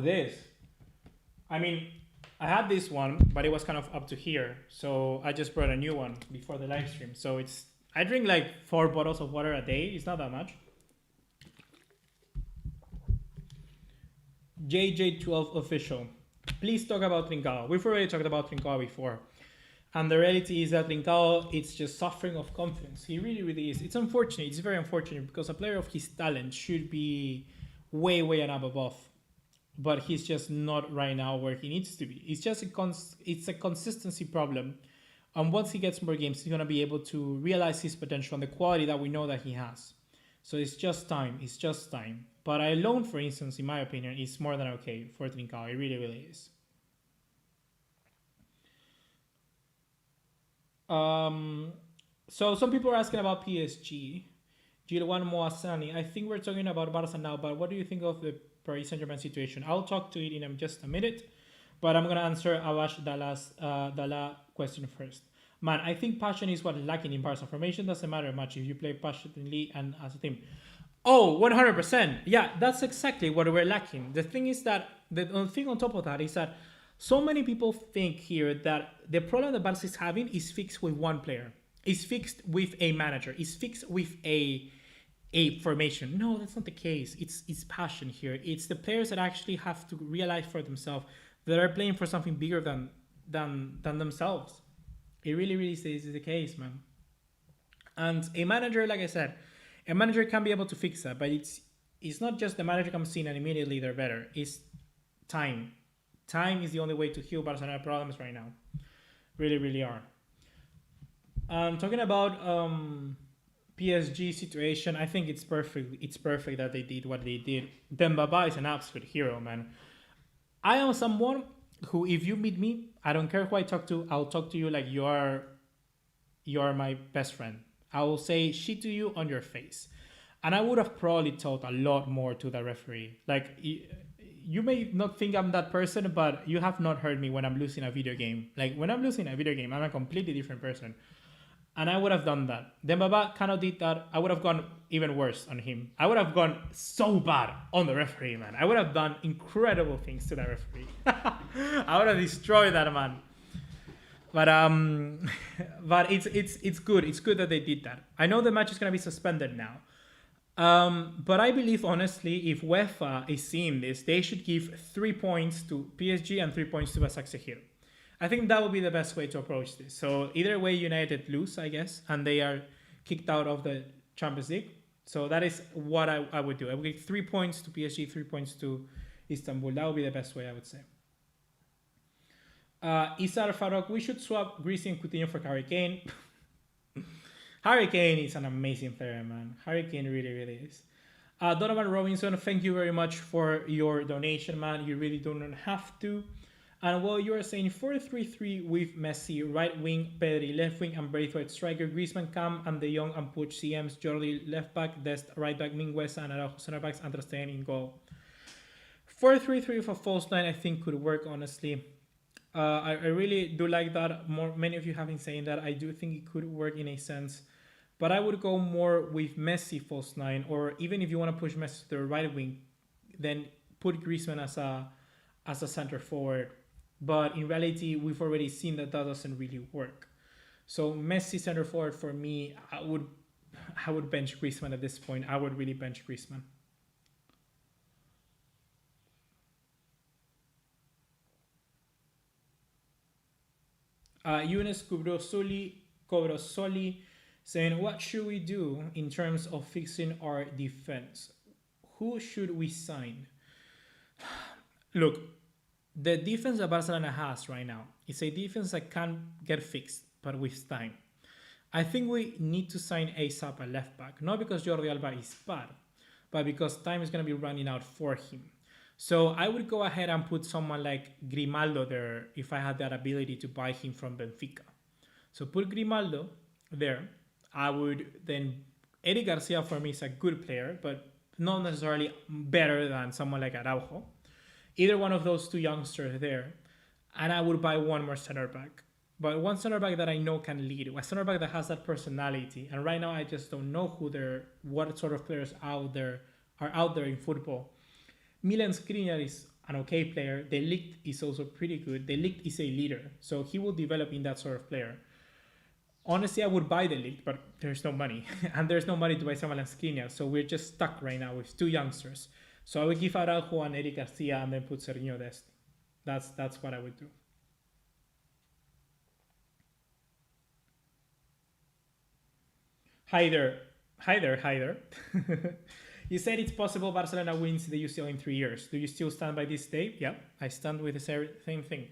this. I mean, I had this one, but it was kind of up to here. So I just brought a new one before the live stream. So I drink like 4 bottles of water a day. It's not that much. JJ12 official. Please talk about Trincao. We've already talked about Trincao before. And the reality is that Trincao, it's just suffering of confidence. He really, really is. It's unfortunate. It's very unfortunate because a player of his talent should be way, way and up above. But he's just not right now where he needs to be. It's just it's a consistency problem. And once he gets more games, he's going to be able to realize his potential and the quality that we know that he has. So it's just time. It's just time. But alone, for instance, in my opinion, is more than okay for Trincao. It really, really is. So some people are asking about PSG. Gilwan Moasani. I think we're talking about Barça now, but what do you think of the Paris Saint-Germain situation? I'll talk to it in just a minute, but I'm going to answer Avash Dalla question first. Man, I think passion is what is lacking in Barca. Formation doesn't matter much if you play passionately and as a team. Oh, 100%. Yeah, that's exactly what we're lacking. The thing is that, the thing on top of that is that so many people think here that the problem that Barca is having is fixed with one player. It's fixed with a manager. It's fixed with a formation. No, that's not the case. It's passion here. It's the players that actually have to realize for themselves that are playing for something bigger than themselves. It really, really is the case, man. And a manager, like I said, a manager can be able to fix that, but it's not just the manager comes in and immediately they're better. It's time. Time is the only way to heal Barcelona problems right now. Really, really are. Talking about PSG situation, I think it's perfect. It's perfect that they did what they did. Dembaba is an absolute hero, man. I am someone who, if you meet me, I don't care who I talk to, I'll talk to you like you are my best friend. I will say shit to you on your face. And I would have probably told a lot more to the referee. Like, you may not think I'm that person, but you have not heard me when I'm losing a video game. Like, when I'm losing a video game, I'm a completely different person. And I would have done that. Dembaba kind of did that. I would have gone even worse on him. I would have gone so bad on the referee, man. I would have done incredible things to the referee. I would have destroyed that man. But it's good. It's good that they did that. I know the match is gonna be suspended now. But I believe honestly, if UEFA is seeing this, they should give 3 points to PSG and 3 points to Başakşehir. I think that would be the best way to approach this. So either way, United lose, I guess, and they are kicked out of the Champions League. So that is what I would do. I would give 3 points to PSG, 3 points to Istanbul. That would be the best way, I would say. Isar Farouk, we should swap Greasy and Coutinho for Harry Kane. Harry Kane is an amazing player, man. Harry Kane really, really is. Donovan Robinson, thank you very much for your donation, man. You really don't have to. And well, you are saying 4-3-3 with Messi, right wing, Pedri, left wing, and Braithwaite striker, Griezmann, Cam, and De Jong, and Puig, CMs, Jordi, left back, Dest, right back, Mingueza, and Araujo, center backs, and Ter Stegen in goal. 4-3-3 with a false 9, I think could work, honestly. I really do like that. Many of you have been saying that. I do think it could work in a sense. But I would go more with Messi false 9, or even if you want to push Messi to the right wing, then put Griezmann as a center forward. But in reality, we've already seen that doesn't really work. So Messi center forward for me, I would bench Griezmann at this point. I would really bench Griezmann. Yunus Cobrosoli saying, what should we do in terms of fixing our defense? Who should we sign? Look, the defense that Barcelona has right now is a defense that can get fixed, but with time. I think we need to sign ASAP a left back, not because Jordi Alba is bad, but because time is going to be running out for him. So I would go ahead and put someone like Grimaldo there if I had that ability to buy him from Benfica. So put Grimaldo there. I would then... Eric Garcia for me is a good player, but not necessarily better than someone like Araujo. Either one of those two youngsters there. And I would buy one more center back. But one center back that I know can lead. A center back that has that personality. And right now I just don't know what sort of players are out there in football. Milan Skriniar is an okay player. De Ligt is also pretty good. De Ligt is a leader. So he will develop in that sort of player. Honestly, I would buy De Ligt, but there's no money. And there's no money to buy someone like Skriniar. So we're just stuck right now with two youngsters. So I would give Araujo and Eric Garcia and then put Serginho Dest. That's what I would do. Hi there. You said it's possible Barcelona wins the UCL in 3 years. Do you still stand by this day? Yeah, I stand with the same thing.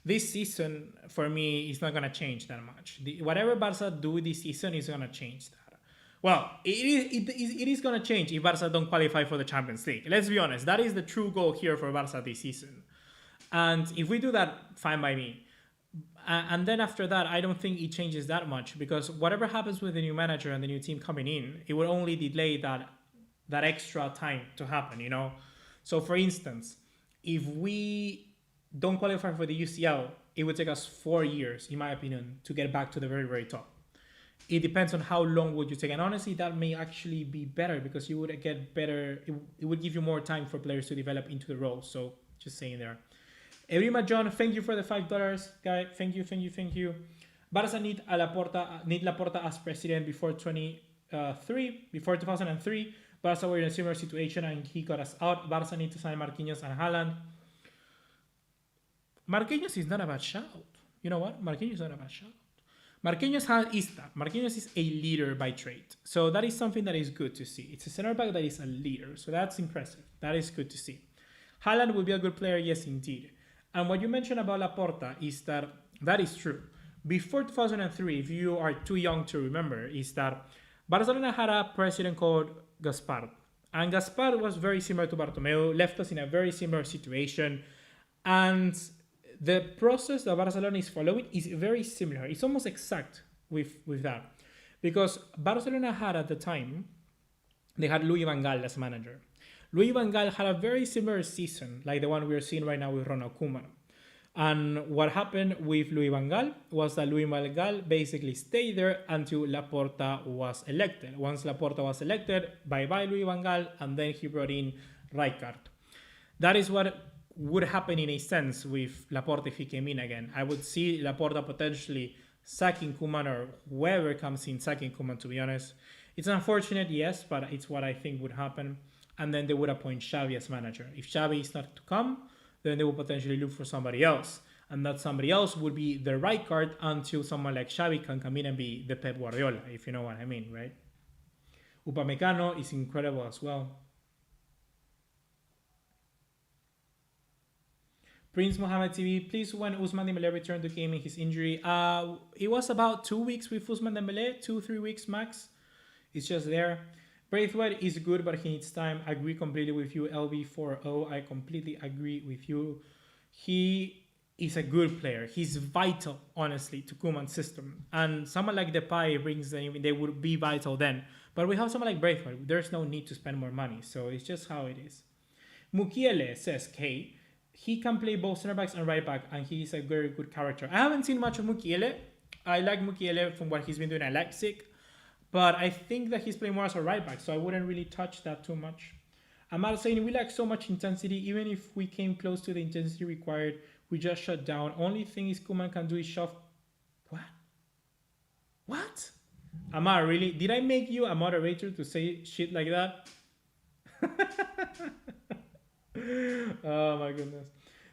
This season, for me, is not going to change that much. Whatever Barca do this season is going to change that. Well, it is going to change if Barca don't qualify for the Champions League. Let's be honest. That is the true goal here for Barca this season. And if we do that, fine by me. And then after that, I don't think it changes that much because whatever happens with the new manager and the new team coming in, it will only delay that extra time to happen, you know? So for instance, if we don't qualify for the UCL, it would take us 4 years, in my opinion, to get back to the very, very top. It depends on how long would you take. And honestly, that may actually be better because you would get better. It would give you more time for players to develop into the role. So just saying there. Ebrima John, thank you for the $5, guy. Thank you. Barca need Laporta as president before 2003. Barca were in a similar situation and he got us out. Barca need to sign Marquinhos and Haaland. Marquinhos is not a bad shout. You know what? Marquinhos is not a bad shout. Marquinhos is a leader by trade. So that is something that is good to see. It's a center back that is a leader. So that's impressive. That is good to see. Haaland will be a good player. Yes, indeed. And what you mentioned about Laporta is that is true. Before 2003, if you are too young to remember, is that Barcelona had a president called Gaspar. And Gaspar was very similar to Bartomeu, left us in a very similar situation. And the process that Barcelona is following is very similar. It's almost exact with that. Because Barcelona had at the time, they had Louis van Gaal as manager. Louis van Gaal had a very similar season like the one we are seeing right now with Ronald Koeman. And what happened with Louis van Gaal was that Louis van Gaal basically stayed there until Laporta was elected. Once Laporta was elected, bye-bye Louis van Gaal, and then he brought in Rijkaard. That is what would happen in a sense with Laporta if he came in again. I would see Laporta potentially sacking Koeman or whoever comes in sacking Koeman, to be honest. It's unfortunate, yes, but it's what I think would happen. And then they would appoint Xavi as manager. If Xavi is not to come, then they will potentially look for somebody else. And that somebody else would be the Rijkaard until someone like Xavi can come in and be the Pep Guardiola, if you know what I mean, right? Upamecano is incredible as well. Prince Mohammed TV, please when Usman Dembele returned to gaming his injury. It was about 2 weeks with Usman Dembele, 2-3 weeks max. It's just there. Braithwaite is good, but he needs time. I agree completely with you, LB40. I completely agree with you. He is a good player. He's vital, honestly, to Koeman's system. And someone like Depay brings them, they would be vital then. But we have someone like Braithwaite. There's no need to spend more money. So it's just how it is. Mukiele says, K, he can play both center backs and right back, and he's a very good character. I haven't seen much of Mukiele. I like Mukiele from what he's been doing at Leipzig. But I think that he's playing more as a right back, so I wouldn't really touch that too much. Amar saying, we lack so much intensity. Even if we came close to the intensity required, we just shut down. Only thing is Koeman can do is shove. What? What? Amar, really? Did I make you a moderator to say shit like that? Oh my goodness.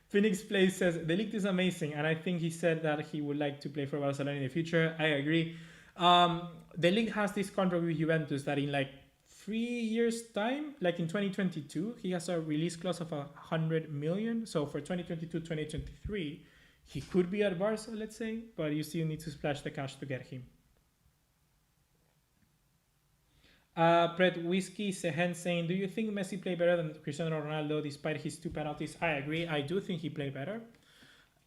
Phoenix Place says, the league is amazing, and I think he said that he would like to play for Barcelona in the future. I agree. The league has this contract with Juventus that in like 3 years time, like in 2022, he has a release clause of 100 million. So for 2022, 2023, he could be at Barca, let's say, but you still need to splash the cash to get him. Brett Whiskey Sehen saying, do you think Messi played better than Cristiano Ronaldo despite his 2 penalties? I agree. I do think he played better.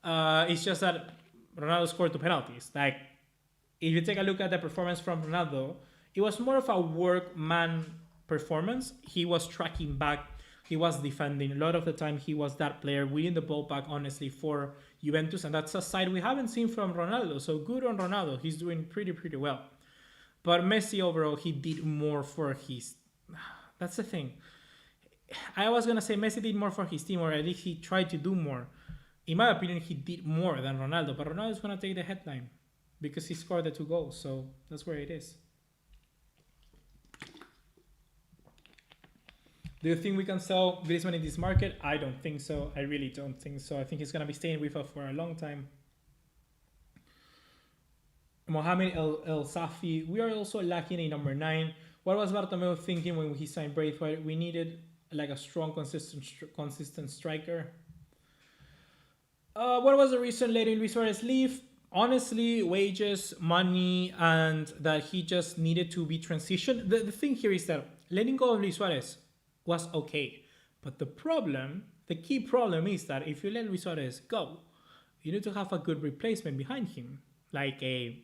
It's just that Ronaldo scored 2 penalties. Like, if you take a look at the performance from Ronaldo, it was more of a workman performance. He was tracking back. He was defending. A lot of the time, he was that player winning the ball back, honestly, for Juventus. And that's a side we haven't seen from Ronaldo. So good on Ronaldo. He's doing pretty well. But Messi overall, he did more for his... That's the thing. I was going to say Messi did more for his team, or at least he tried to do more. In my opinion, he did more than Ronaldo. But Ronaldo's going to take the headline because he scored the 2 goals. So that's where it is. Do you think we can sell Griezmann in this market? I don't think so. I really don't think so. I think he's going to be staying with us for a long time. Mohamed El Safi, we are also lacking a number 9. What was Bartomeu thinking when he signed Braithwaite? We needed like a strong, consistent striker. What was the reason letting Luis Suarez leave? Honestly, wages, money, and that he just needed to be transitioned. The thing here is that letting go of Luis Suarez was okay. But the key problem is that if you let Luis Suarez go, you need to have a good replacement behind him. Like a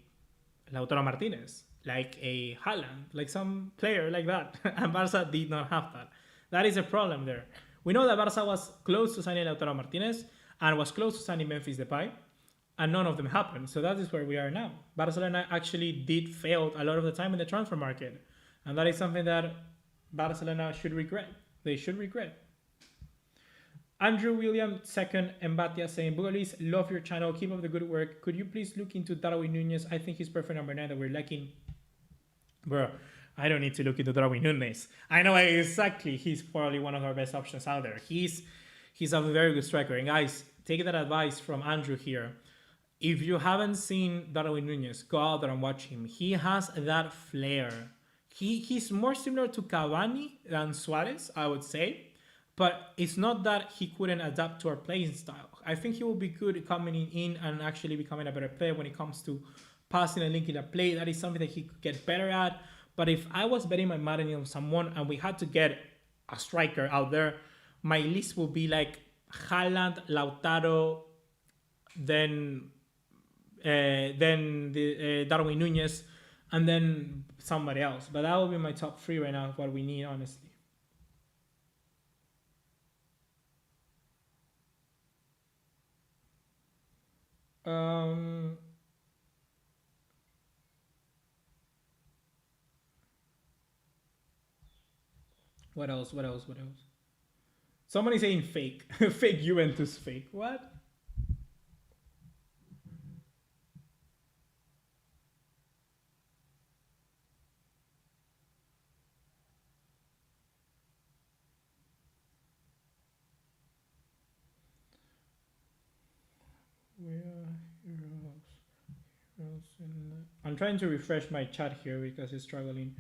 Lautaro Martinez, like a Haaland, like some player like that. And Barca did not have that. That is a problem there. We know that Barca was close to signing Lautaro Martinez and was close to signing Memphis Depay, and none of them happened. So that is where we are now. Barcelona actually did fail a lot of the time in the transfer market. And that is something that Barcelona should regret. They should regret. Andrew William second, Mbatia saying, Bugalis, love your channel. Keep up the good work. Could you please look into Darwin Nunez? I think he's perfect number 9 that we're lacking. Bro, I don't need to look into Darwin Nunez. I know exactly he's probably one of our best options out there. He's a very good striker. And guys, take that advice from Andrew here. If you haven't seen Darwin Nunez, go out there and watch him. He has that flair. He's more similar to Cavani than Suarez, I would say. But it's not that he couldn't adapt to our playing style. I think he will be good coming in and actually becoming a better player when it comes to passing and linking a play. That is something that he could get better at. But if I was betting my money on someone and we had to get a striker out there, my list would be like Haaland, Lautaro, then Darwin Nunez, and then somebody else. But that would be my top 3 right now of what we need, honestly. What else? Somebody saying fake. Fake Juventus fake. What? I'm trying to refresh my chat here because it's struggling.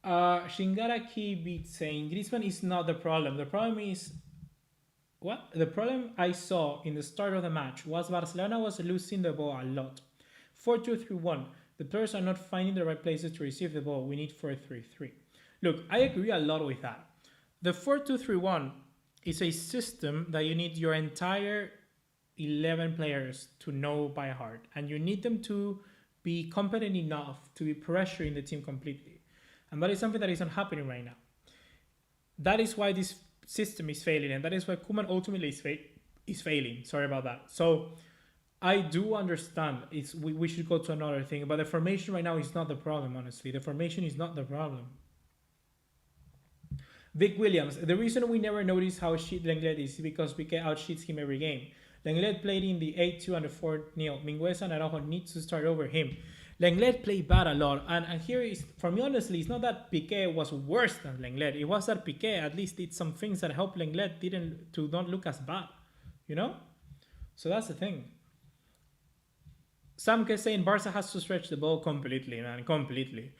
Shingara Key beat saying Griezmann is not the problem. The problem is What the problem I saw in the start of the match was Barcelona was losing the ball a lot. 4-2-3-1. The players are not finding the right places to receive the ball. We need 4-3-3. Look, I agree a lot with that. The 4-2-3-1 is a system that you need your entire 11 players to know by heart, and you need them to be competent enough to be pressuring the team completely. And that is something that is not happening right now. That is why this system is failing, and that is why Koeman ultimately is failing. Sorry about that. So I do understand we should go to another thing, but the formation right now is not the problem, honestly. The formation is not the problem. Vic Williams, the reason we never notice how shit Lenglet is because we get outshits him every game. Lenglet played in the 8-2 and the 4-0. Mingueza and Araujo needs to start over him. Lenglet played bad a lot, and here is, for me honestly, it's not that Piqué was worse than Lenglet. It was that Piqué at least did some things that helped Lenglet to not look as bad, you know? So that's the thing. Sam is saying Barca has to stretch the ball completely, man, completely.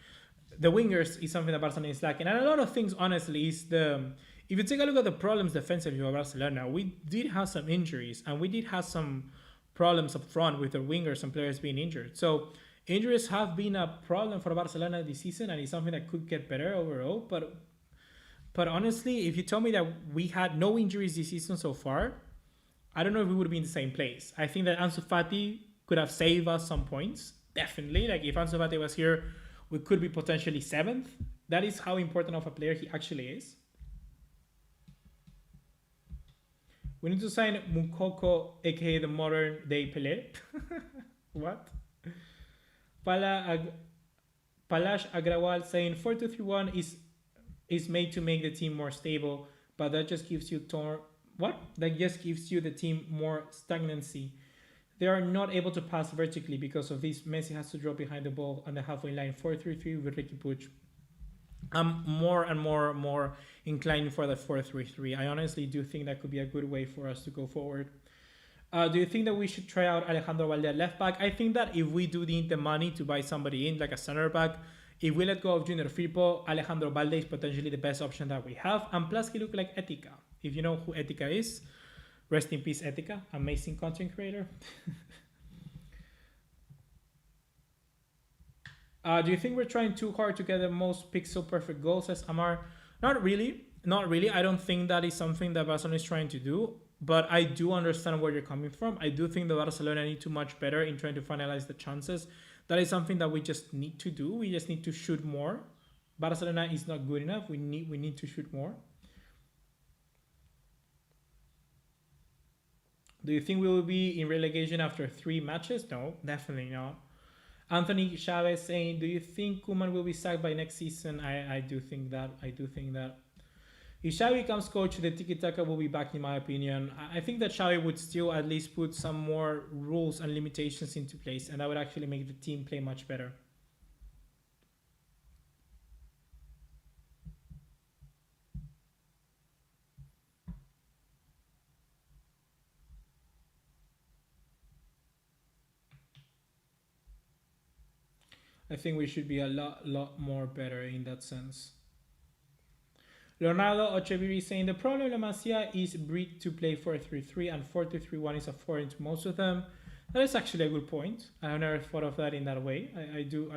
The wingers is something that Barcelona is lacking, and a lot of things, honestly, is the... If you take a look at the problems defensively of Barcelona, we did have some injuries, and we did have some problems up front with the wingers and players being injured. So injuries have been a problem for Barcelona this season, and it's something that could get better overall. But honestly, if you tell me that we had no injuries this season so far, I don't know if we would be in the same place. I think that Ansu Fati could have saved us some points, definitely. Like if Ansu Fati was here, we could be potentially 7th. That is how important of a player he actually is. We need to sign Mukoko, aka the modern day Pelé. What? Palash Agrawal saying 4-2-3-1 is made to make the team more stable, but that just gives you That just gives you the team more stagnancy. They are not able to pass vertically because of this. Messi has to drop behind the ball on the halfway line. 4-3-3 with Ricky Puig. I'm more and more inclined for the 4-3-3. I honestly do think that could be a good way for us to go forward. Do you think that we should try out Alejandro Valde at left back? I think that if we do need the money to buy somebody in, like a center back, if we let go of Junior Firpo, Alejandro Valde is potentially the best option that we have. And plus, he look like Etika. If you know who Etika is, rest in peace, Etika. Amazing content creator. Do you think we're trying too hard to get the most pixel perfect goal, says Amar? Not really. Not really. I don't think that is something that Barcelona is trying to do. But I do understand where you're coming from. I do think that Barcelona need to much better in trying to finalize the chances. That is something that we just need to do. We just need to shoot more. Barcelona is not good enough. We need to shoot more. Do you think we will be in relegation after 3 matches? No, definitely not. Anthony Chavez saying, do you think Koeman will be sacked by next season? I do think that. If Xavi becomes coach, the tiki-taka will be back, in my opinion. I think that Xavi would still at least put some more rules and limitations into place, and that would actually make the team play much better. I think we should be a lot more better in that sense. Leonardo Ocheviri saying the problem with La Masia is bred to play 4-3-3 and 4-2-3-1 is a foreign to most of them. That is actually a good point. I have never thought of that in that way. I do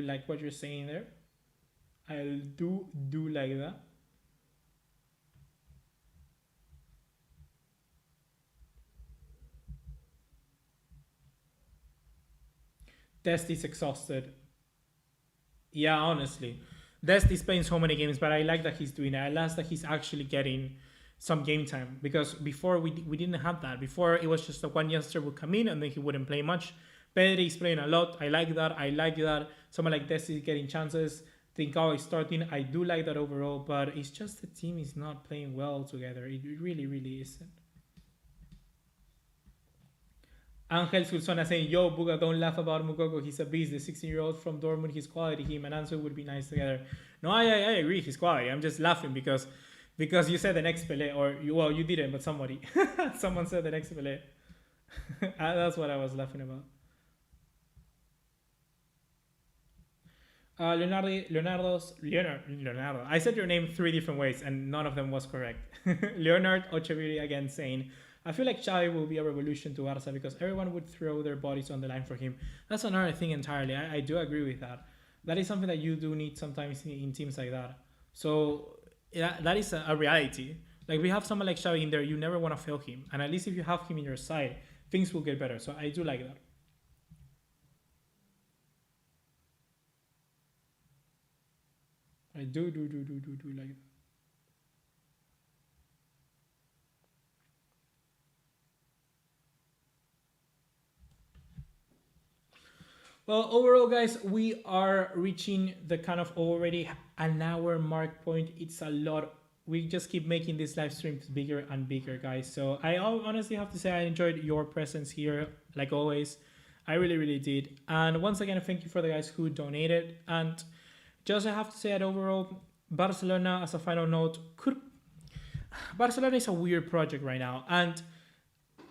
like what you're saying there. I do like that. Dest is exhausted. Yeah, honestly. Dest is playing so many games, but I like that he's doing it. I like that he's actually getting some game time, because before we didn't have that. Before it was just that one youngster would come in and then he wouldn't play much. Pedri is playing a lot. I like that. Someone like Dest is getting chances. Trincao is starting. I do like that overall, but it's just the team is not playing well together. It really isn't. Angel Sulsona saying, yo, Buga, don't laugh about Mukoko. He's a beast. The 16-year-old from Dortmund, his quality. Him and Ansu would be nice together. No, I agree. His quality. I'm just laughing because you said the next Pelé, or you didn't, but somebody. Someone said the next Pelé. That's what I was laughing about. Leonardo. I said your name three different ways and none of them was correct. Leonard Ocheviri again saying, I feel like Xavi will be a revolution to Barca because everyone would throw their bodies on the line for him. That's another thing entirely. I do agree with that. That is something that you do need sometimes in teams like that. So yeah, that is a reality. Like we have someone like Xavi in there, you never want to fail him. And at least if you have him in your side, things will get better. So I do like that. I do like that. Well, overall, guys, we are reaching the kind of already an hour mark point. It's a lot. We just keep making these live streams bigger and bigger, guys. So I honestly have to say I enjoyed your presence here, like always. I really, really did. And once again, thank you for the guys who donated. And just I have to say that overall, Barcelona, as a final note, could Barcelona is a weird project right now, and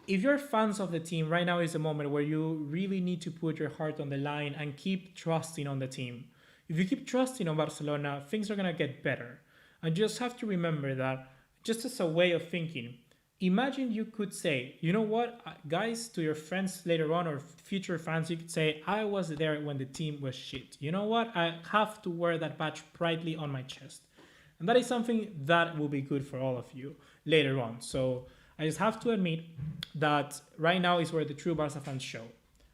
if you're fans of the team, right now is the moment where you really need to put your heart on the line and keep trusting on the team. If you keep trusting on Barcelona, things are going to get better. And you just have to remember that, just as a way of thinking, imagine you could say, you know what, guys, to your friends later on or future fans, you could say, I was there when the team was shit. You know what, I have to wear that badge proudly on my chest. And that is something that will be good for all of you later on. So I just have to admit that right now is where the true Barca fans show.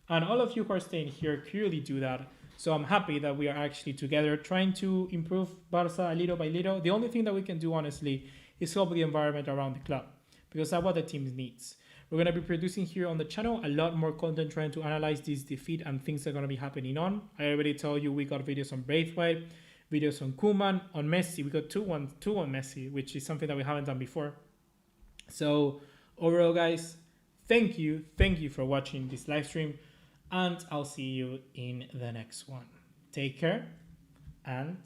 And all of you who are staying here clearly do that. So I'm happy that we are actually together trying to improve Barca little by little. The only thing that we can do, honestly, is help the environment around the club, because that's what the team needs. We're going to be producing here on the channel a lot more content trying to analyze this defeat and things that are going to be happening on. I already told you we got videos on Braithwaite, videos on Koeman, on Messi. We got two on Messi, which is something that we haven't done before. So overall, guys, thank you for watching this live stream, and I'll see you in the next one. Take care and